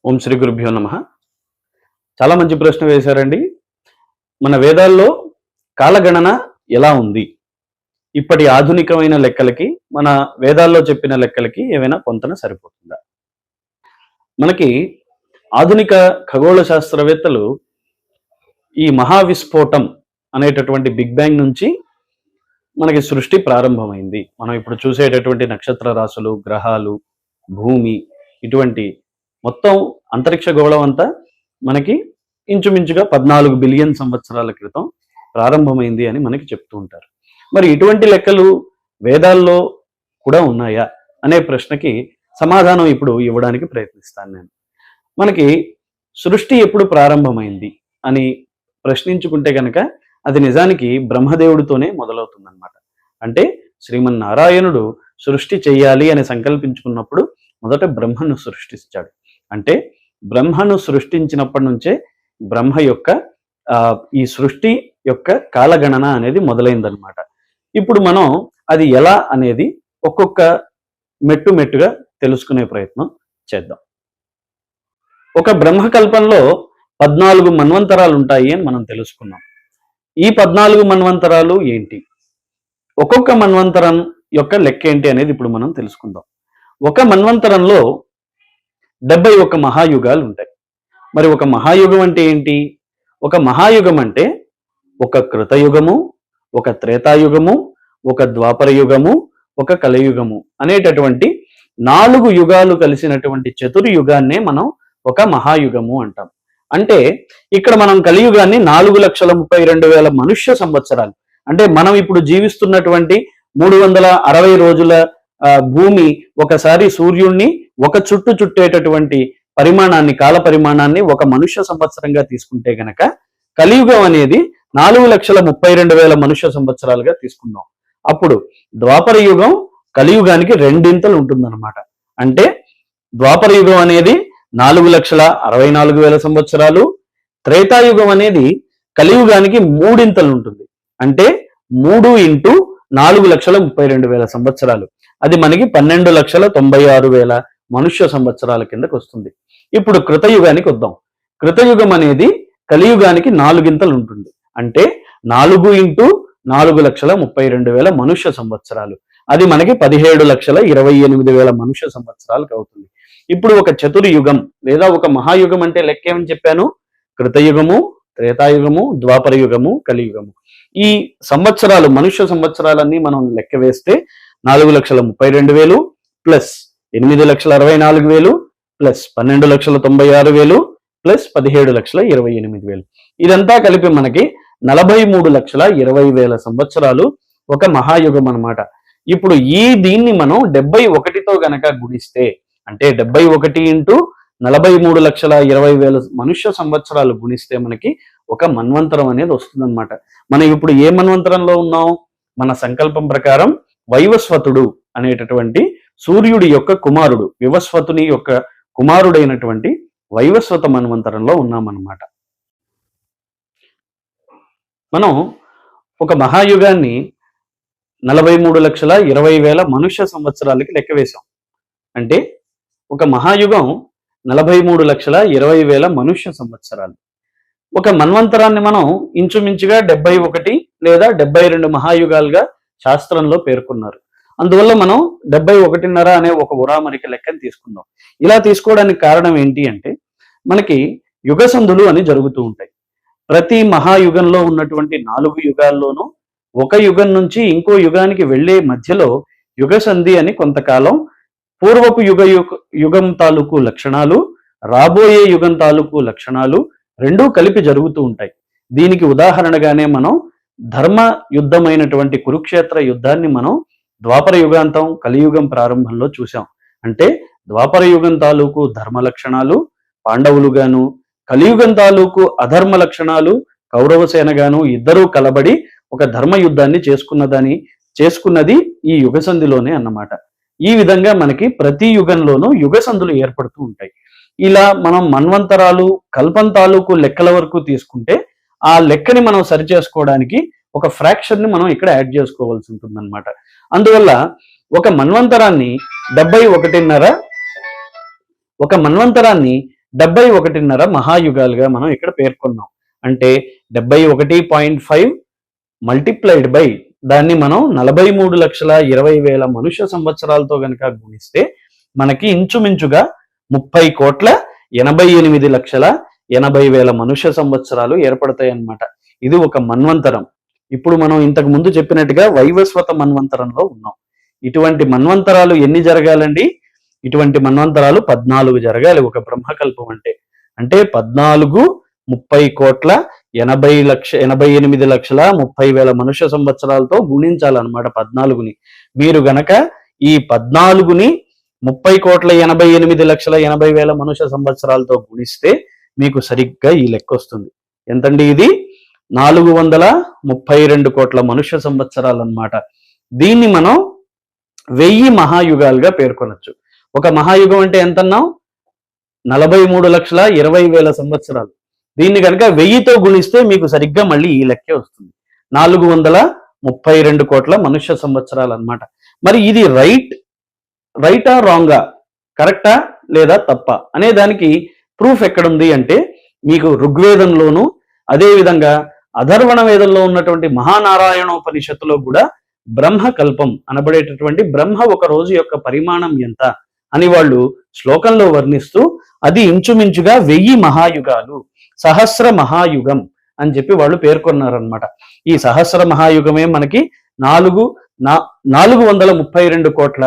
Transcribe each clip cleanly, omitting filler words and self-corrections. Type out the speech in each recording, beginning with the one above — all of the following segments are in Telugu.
ఓం శ్రీ గురుభ్యో నమః. చాలా మంచి ప్రశ్న వేశారండి. మన వేదాల్లో కాలగణన ఎలా ఉంది? ఇప్పటి ఆధునికమైన లెక్కలకి మన వేదాల్లో చెప్పిన లెక్కలకి ఏమైనా పొంతన సరిపోతుందా? మనకి ఆధునిక ఖగోళ శాస్త్రవేత్తలు ఈ మహావిస్ఫోటం అనేటటువంటి బిగ్ బ్యాంగ్ నుంచి మనకి సృష్టి ప్రారంభమైంది. మనం ఇప్పుడు చూసేటటువంటి నక్షత్ర రాశులు, గ్రహాలు, భూమి, ఇటువంటి మొత్తం అంతరిక్ష గోళం అంతా మనకి ఇంచుమించుగా 14 బిలియన్ సంవత్సరాల క్రితం ప్రారంభమైంది అని మనకి చెప్తూ ఉంటారు. మరి ఇటువంటి లెక్కలు వేదాల్లో కూడా ఉన్నాయా అనే ప్రశ్నకి సమాధానం ఇప్పుడు ఇవ్వడానికి ప్రయత్నిస్తాను నేను. మనకి సృష్టి ఎప్పుడు ప్రారంభమైంది అని ప్రశ్నించుకుంటే కనుక అది నిజానికి బ్రహ్మదేవుడితోనే మొదలవుతుందన్నమాట. అంటే శ్రీమన్నారాయణుడు సృష్టి చెయ్యాలి అని సంకల్పించుకున్నప్పుడు మొదట బ్రహ్మను సృష్టించాడు. అంటే బ్రహ్మను సృష్టించినప్పటి నుంచే బ్రహ్మ యొక్క ఈ సృష్టి యొక్క కాలగణన అనేది మొదలైందనమాట. ఇప్పుడు మనం అది ఎలా అనేది ఒక్కొక్క మెట్టుగా తెలుసుకునే ప్రయత్నం చేద్దాం. ఒక బ్రహ్మకల్పంలో 14 మన్వంతరాలు ఉంటాయి అని మనం తెలుసుకున్నాం. ఈ 14 మన్వంతరాలు ఏంటి, ఒక్కొక్క మన్వంతరం యొక్క లెక్క ఏంటి అనేది ఇప్పుడు మనం తెలుసుకుందాం. ఒక మన్వంతరంలో 71 మహాయుగాలు ఉంటాయి. మరి ఒక మహాయుగం అంటే ఏంటి? ఒక మహాయుగం అంటే ఒక కృతయుగము, ఒక త్రేతాయుగము, ఒక ద్వాపర యుగము, ఒక కలియుగము అనేటటువంటి 4 యుగాలు కలిసినటువంటి చతుర్యుగాన్నే మనం ఒక మహాయుగము అంటాం. అంటే ఇక్కడ మనం కలియుగాన్ని 4,32,000 మనుష్య సంవత్సరాలు, అంటే మనం ఇప్పుడు జీవిస్తున్నటువంటి 360 రోజుల భూమి ఒకసారి సూర్యుడిని ఒక చుట్టేటటువంటి పరిమాణాన్ని, కాల పరిమాణాన్ని ఒక మనుష్య సంవత్సరంగా తీసుకుంటే గనక కలియుగం అనేది 4,32,000 మనుష్య సంవత్సరాలుగా తీసుకున్నాం. అప్పుడు ద్వాపర యుగం కలియుగానికి 2 ఉంటుందన్నమాట. అంటే ద్వాపర యుగం అనేది 4,64,000 సంవత్సరాలు, త్రేతాయుగం అనేది కలియుగానికి 3 ఉంటుంది. అంటే 3 × 4,32,000 సంవత్సరాలు. అది మనకి 12,96,000 మనుష్య సంవత్సరాల కిందకు వస్తుంది. ఇప్పుడు కృతయుగానికి వద్దాం. కృతయుగం అనేది కలియుగానికి 4 ఉంటుంది. అంటే 4 × 4,32,000 మనుష్య సంవత్సరాలు. అది మనకి 17,28,000 మనుష్య సంవత్సరాలకు అవుతుంది. ఇప్పుడు ఒక చతుర్యుగం లేదా ఒక మహాయుగం అంటే లెక్క ఏమని చెప్పాను? కృతయుగము, త్రేతాయుగము, ద్వాపర యుగము, కలియుగము. ఈ సంవత్సరాలు, మనుష్య సంవత్సరాలన్నీ మనం లెక్క వేస్తే 4,32,000 ప్లస్ 8,64,000 ప్లస్ 12,96,000 ప్లస్ 17,28,000. ఇదంతా కలిపి మనకి 43,20,000 సంవత్సరాలు ఒక మహాయుగం అన్నమాట. ఇప్పుడు దీన్ని మనం 71తో గనక గుణిస్తే, అంటే 71 × 43,20,000 మనుష్య సంవత్సరాలు గుణిస్తే మనకి ఒక మన్వంతరం అనేది వస్తుందన్నమాట. మనం ఇప్పుడు ఏ మన్వంతరంలో ఉన్నాం? మన సంకల్పం ప్రకారం వైవస్వతుడు అనేటటువంటి సూర్యుడి యొక్క కుమారుడు, వివస్వతుని యొక్క కుమారుడైనటువంటి వైవస్వత మన్వంతరంలో ఉన్నామన్నమాట. మనం ఒక మహాయుగాన్ని 43,20,000 మనుష్య సంవత్సరాలకి లెక్క వేశాం. అంటే ఒక మహాయుగం 43,20,000 మనుష్య సంవత్సరాలు. ఒక మన్వంతరాన్ని మనం ఇంచుమించుగా 71 లేదా 72 మహాయుగాలుగా శాస్త్రంలో పేర్కొన్నారు. అందువల్ల మనం 71.5 అనే ఒక ఉరామరిక లెక్కని తీసుకుందాం. ఇలా తీసుకోవడానికి కారణం ఏంటి అంటే, మనకి యుగ సంధులు అని జరుగుతూ ఉంటాయి. ప్రతి మహాయుగంలో ఉన్నటువంటి 4 యుగాల్లోనూ ఒక యుగం నుంచి ఇంకో యుగానికి వెళ్లే మధ్యలో యుగ సంధి అని కొంతకాలం పూర్వపు యుగం తాలూకు లక్షణాలు, రాబోయే యుగం తాలూకు లక్షణాలు రెండూ కలిపి జరుగుతూ ఉంటాయి. దీనికి ఉదాహరణగానే మనం ధర్మ యుద్ధమైనటువంటి కురుక్షేత్ర యుద్ధాన్ని మనం ద్వాపర యుగాంతం, కలియుగం ప్రారంభంలో చూసాం. అంటే ద్వాపర యుగం తాలూకు ధర్మ లక్షణాలు పాండవులుగాను, కలియుగం తాలూకు అధర్మ లక్షణాలు కౌరవసేనగాను ఇద్దరూ కలబడి ఒక ధర్మ యుద్ధాన్ని చేసుకున్నది ఈ యుగ సంధిలోనే అన్నమాట. ఈ విధంగా మనకి ప్రతి యుగంలోనూ యుగ సంధులు ఏర్పడుతూ ఉంటాయి. ఇలా మనం మన్వంతరాలు, కల్పం తాలూకు లెక్కల వరకు తీసుకుంటే ఆ లెక్కని మనం సరి చేసుకోవడానికి ఒక ఫ్రాక్షన్ ని మనం ఇక్కడ యాడ్ చేసుకోవాల్సి ఉంటుంది అనమాట. అందువల్ల ఒక మన్వంతరాన్ని 71.5 ఒక మన్వంతరాన్ని 71.5 మహాయుగాలుగా మనం ఇక్కడ పేర్కొన్నాం. అంటే 71.5 మల్టిప్లైడ్ బై దాన్ని మనం 43,20,000 మనుష్య సంవత్సరాలతో గనక గుణిస్తే మనకి ఇంచుమించుగా 30,88,80,000 మనుష్య సంవత్సరాలు ఏర్పడతాయి అన్నమాట. ఇది ఒక మన్వంతరం. ఇప్పుడు మనం ఇంతకు ముందు చెప్పినట్టుగా వైవస్వత మన్వంతరంలో ఉన్నాం. ఇటువంటి మన్వంతరాలు ఎన్ని జరగాలండి? ఇటువంటి మన్వంతరాలు 14 జరగాలి ఒక బ్రహ్మకల్పం అంటే. అంటే 14 30,88,30,30,000 మనుష్య సంవత్సరాలతో గుణించాలన్నమాట 14ని. మీరు గనక ఈ 14ని 30,88,80,000 మనుష్య సంవత్సరాలతో గుణిస్తే మీకు సరిగ్గా ఈ లెక్క వస్తుంది. ఎంతండి ఇది? 432 కోట్ల మనుష్య సంవత్సరాలు అన్నమాట. దీన్ని మనం 1000 మహాయుగాలుగా పేర్కొనొచ్చు. ఒక మహాయుగం అంటే ఎంతన్నాం? 43,20,000 సంవత్సరాలు. దీన్ని కనుక 1000తో గుణిస్తే మీకు సరిగ్గా మళ్ళీ ఈ లెక్కే వస్తుంది. 432 కోట్ల మనుష్య సంవత్సరాలు అన్నమాట. మరి ఇది రైటా రాంగా, కరెక్టా లేదా తప్ప అనే దానికి ప్రూఫ్ ఎక్కడుంది అంటే మీకు ఋగ్వేదంలోను అదేవిధంగా అధర్వణ వేదంలో ఉన్నటువంటి మహానారాయణోపనిషత్తులో కూడా బ్రహ్మకల్పం అనబడేటటువంటి బ్రహ్మ ఒక రోజు యొక్క పరిమాణం ఎంత అని వాళ్ళు శ్లోకంలో వర్ణిస్తూ అది ఇంచుమించుగా 1000 మహాయుగాలు, సహస్ర మహాయుగం అని చెప్పి వాళ్ళు పేర్కొన్నారనమాట. ఈ సహస్ర మహాయుగమే మనకి 432 కోట్ల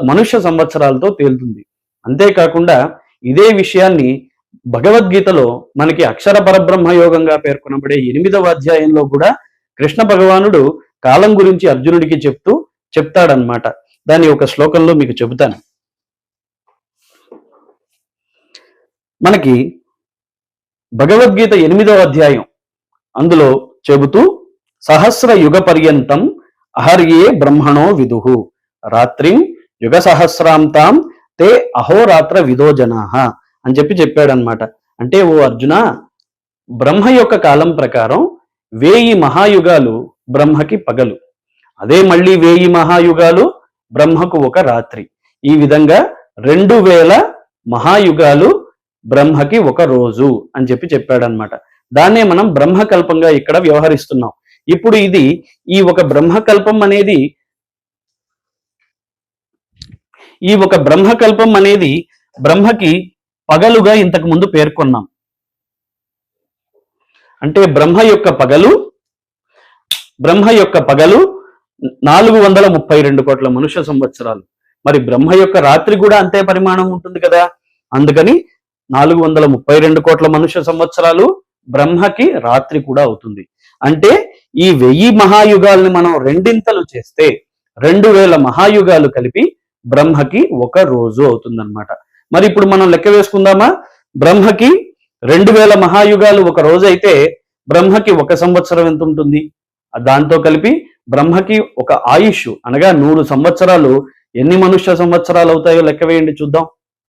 మనుష్య సంవత్సరాలతో తేలుతుంది. అంతేకాకుండా ఇదే విషయాన్ని భగవద్గీతలో మనకి అక్షర పరబ్రహ్మ యోగంగా పేర్కొనబడే 8వ అధ్యాయంలో కూడా కృష్ణ భగవానుడు కాలం గురించి అర్జునుడికి చెప్తాడనమాట. దాన్ని ఒక శ్లోకంలో మీకు చెబుతాను. మనకి భగవద్గీత 8వ అధ్యాయం అందులో చెబుతూ సహస్ర యుగ పర్యంతం అహర్యే బ్రహ్మణో విదుహు రాత్రిం యుగ సహస్రాంతాం తే అహోరాత్ర విదో జనాహ అని చెప్పాడనమాట. అంటే ఓ అర్జున, బ్రహ్మ యొక్క కాలం ప్రకారం 1000 మహాయుగాలు బ్రహ్మకి పగలు, అదే మళ్ళీ 1000 మహాయుగాలు బ్రహ్మకు ఒక రాత్రి. ఈ విధంగా 2000 మహాయుగాలు బ్రహ్మకి ఒక రోజు అని చెప్పాడనమాట. దాన్నే మనం బ్రహ్మకల్పంగా ఇక్కడ వ్యవహరిస్తున్నాం. ఇప్పుడు ఈ ఒక బ్రహ్మకల్పం అనేది బ్రహ్మకి పగలుగా ఇంతకు ముందు పేర్కొన్నాం. అంటే బ్రహ్మ యొక్క పగలు 432 కోట్ల మనుష్య సంవత్సరాలు. మరి బ్రహ్మ యొక్క రాత్రి కూడా అంతే పరిమాణం ఉంటుంది కదా. అందుకని 432 కోట్ల మనుష్య సంవత్సరాలు బ్రహ్మకి రాత్రి కూడా అవుతుంది. అంటే ఈ 1000 మహాయుగాల్ని మనం రెండింతలు చేస్తే 2000 మహాయుగాలు కలిపి బ్రహ్మకి ఒక రోజు అవుతుందన్నమాట. మరి ఇప్పుడు మనం లెక్క వేసుకుందామా? బ్రహ్మకి 2000 మహాయుగాలు ఒక రోజు అయితే బ్రహ్మకి ఒక సంవత్సరం ఎంత ఉంటుంది? దాంతో కలిపి బ్రహ్మకి ఒక ఆయుష్ అనగా 100 సంవత్సరాలు ఎన్ని మనుష్య సంవత్సరాలు అవుతాయో లెక్క వేయండి చూద్దాం.